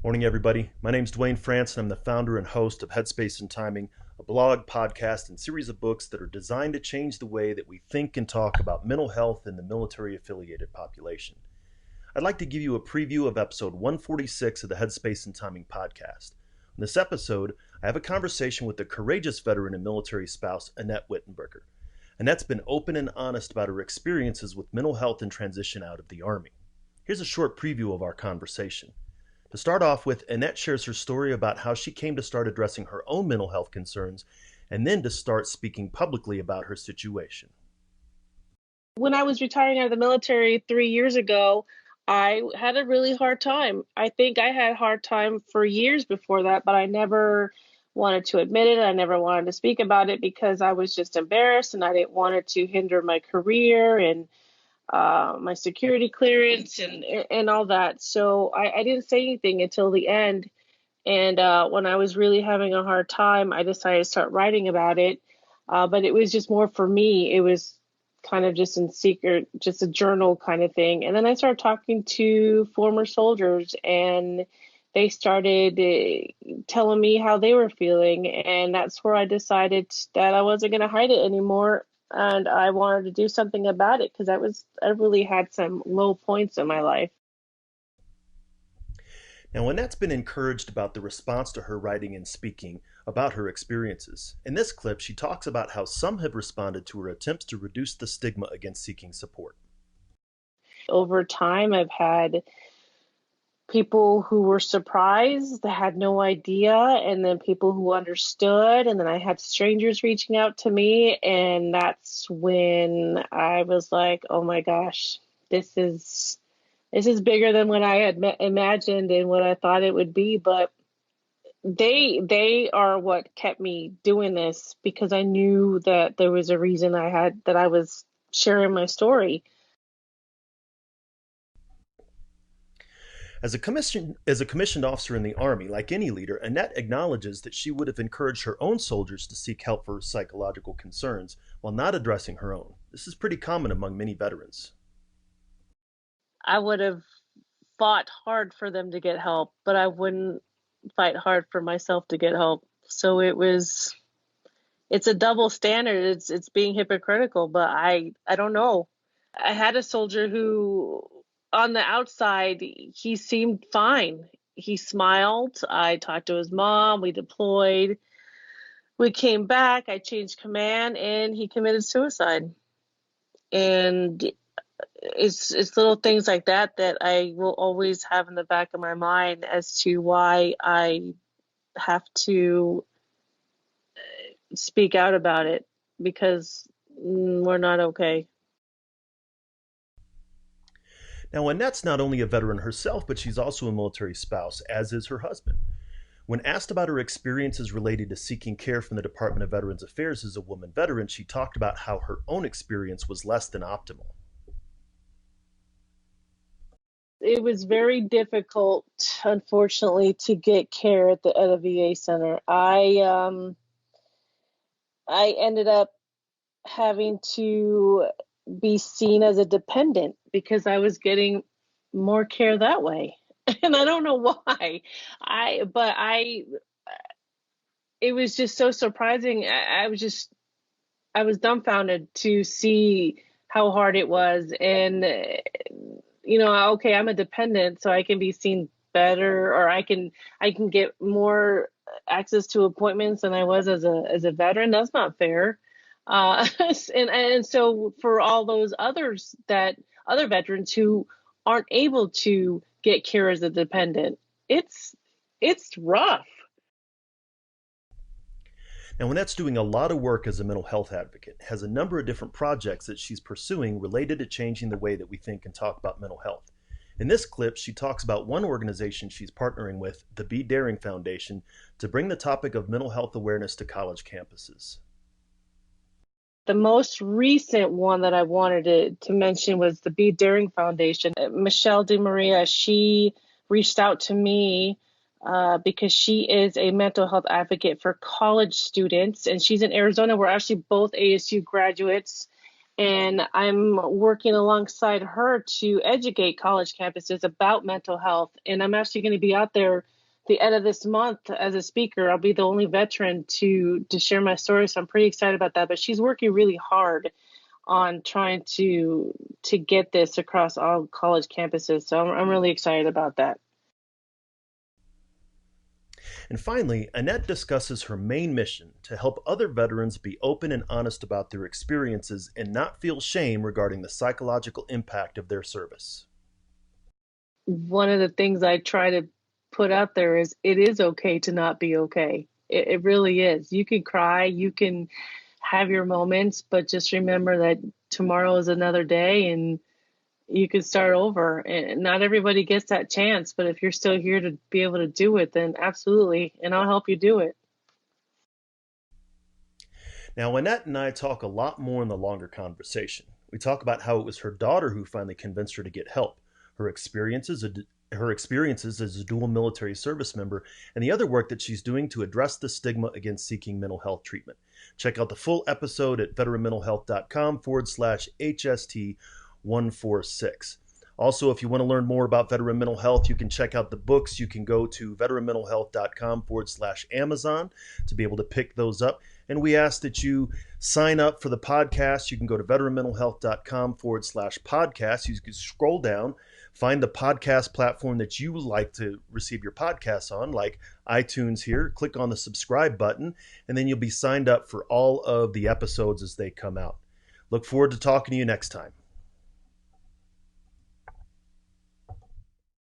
Morning, everybody. My name is Dwayne France, and I'm the founder and host of Headspace and Timing, a blog, podcast, and series of books that are designed to change the way that we think and talk about mental health in the military-affiliated population. I'd like to give you a preview of episode 146 of the Headspace and Timing podcast. In this episode, I have a conversation with the courageous veteran and military spouse, Annette Whittenberger. Annette's been open and honest about her experiences with mental health and transition out of the Army. Here's a short preview of our conversation. To start off with, Annette shares her story about how she came to start addressing her own mental health concerns and then to start speaking publicly about her situation. When I was retiring out of the military 3 years ago, I had a really hard time. I think I had a hard time for years before that, but I never wanted to admit it. I never wanted to speak about it because I was just embarrassed and I didn't want it to hinder my career and my security clearance and all that. So I didn't say anything until the end. And when I was really having a hard time, I decided to start writing about it. But it was just more for me. It was kind of just in secret, just a journal kind of thing. And then I started talking to former soldiers and they started telling me how they were feeling. And that's where I decided that I wasn't going to hide it anymore. And I wanted to do something about it because I really had some low points in my life. Now, Annette's been encouraged about the response to her writing and speaking about her experiences. In this clip, she talks about how some have responded to her attempts to reduce the stigma against seeking support. Over time, I've had people who were surprised, that had no idea, and then people who understood, and then I had strangers reaching out to me, and that's when I was like, oh my gosh, this is bigger than what I had imagined and what I thought it would be. But they are what kept me doing this because I knew that there was a reason that I was sharing my story. As a commissioned officer in the Army, like any leader, Annette acknowledges that she would have encouraged her own soldiers to seek help for psychological concerns while not addressing her own. This is pretty common among many veterans. I would have fought hard for them to get help, but I wouldn't fight hard for myself to get help. So it's a double standard. It's being hypocritical, but I don't know. I had a soldier who on the outside, he seemed fine. He smiled. I talked to his mom. We deployed. We came back. I changed command, and he committed suicide. And it's little things like that that I will always have in the back of my mind as to why I have to speak out about it, because we're not okay. Now, Annette's not only a veteran herself, but she's also a military spouse, as is her husband. When asked about her experiences related to seeking care from the Department of Veterans Affairs as a woman veteran, she talked about how her own experience was less than optimal. It was very difficult, unfortunately, to get care at a VA center. I ended up having to be seen as a dependent because I was getting more care that way. And I don't know why. It was just so surprising. I was dumbfounded to see how hard it was. And, okay, I'm a dependent, so I can be seen better, or I can get more access to appointments than I was as a veteran. That's not fair. And so for all those other veterans who aren't able to get care as a dependent, it's rough. Now, Annette's doing a lot of work as a mental health advocate, has a number of different projects that she's pursuing related to changing the way that we think and talk about mental health. In this clip, she talks about one organization she's partnering with, the Be Daring Foundation, to bring the topic of mental health awareness to college campuses. The most recent one that I wanted to mention was the Be Daring Foundation. Michelle DeMaria, she reached out to me because she is a mental health advocate for college students, and she's in Arizona. We're actually both ASU graduates, And I'm working alongside her to educate college campuses about mental health. And I'm actually going to be out there the end of this month as a speaker. I'll be the only veteran to share my story. So I'm pretty excited about that. But she's working really hard on trying to get this across all college campuses. So I'm really excited about that. And finally, Annette discusses her main mission to help other veterans be open and honest about their experiences and not feel shame regarding the psychological impact of their service. One of the things I try to put out there is it is okay to not be okay. It really is. You can cry, you can have your moments, but just remember that tomorrow is another day and you can start over. And not everybody gets that chance, but if you're still here to be able to do it, then absolutely. And I'll help you do it. Now, Annette and I talk a lot more in the longer conversation. We talk about how it was her daughter who finally convinced her to get help, her experiences, as a dual military service member, and the other work that she's doing to address the stigma against seeking mental health treatment. Check out the full episode at veteranmentalhealth.com/HST146. Also, if you want to learn more about veteran mental health, you can check out the books. You can go to veteranmentalhealth.com/Amazon to be able to pick those up. And we ask that you sign up for the podcast. You can go to veteranmentalhealth.com/podcast. You can scroll down, find the podcast platform that you like to receive your podcasts on, like iTunes here. Click on the subscribe button, and then you'll be signed up for all of the episodes as they come out. Look forward to talking to you next time.